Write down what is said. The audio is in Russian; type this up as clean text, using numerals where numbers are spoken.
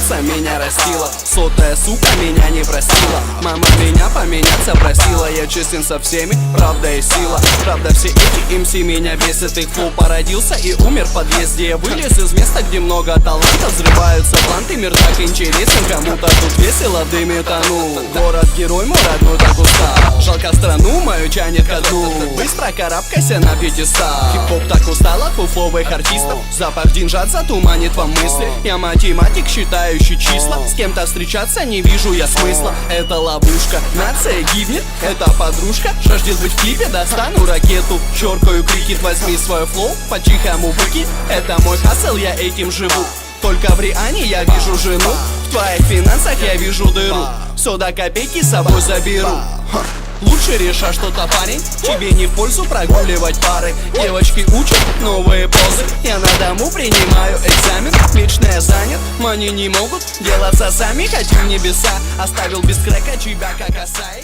отца меня растила. Сотая сука меня не простила. Мама меня поменяться просила. Я честен со всеми, правда и сила. Правда все эти МС меня бесит. Их флоу породился и умер в подъезде. Я вылез из места, где много таланта. Взрываются планты, мир так интересен. Кому-то тут весело, в дыме тону. Город-герой мой родной так устал. Жалко страну мою тянет ко дну. Быстро карабкайся на пьедестал. Хип-хоп так устал от фуфловых артистов. Запах деньжат затуманит вам мысли. Я математик, считающий числа. С кем-то встречаться не вижу я смысла. Это ловушка, нация гибнет. Это подружка жаждет быть в клипе. Достану ракету, черкаю крикет. Возьми свой флоу, по-тихому выкинь. Это мой хасл, я этим живу. Только в Риане я вижу жену. В твоих финансах я вижу дыру. Все до копейки с собой заберу. Лучше решай что-то, парень. Тебе не в пользу прогуливать пары. Девочки учат новые позы. Я на дому принимаю экзамен. Лично я занят, они не могут делаться сами. Хочу в небеса, оставил без крека тебя как Асай.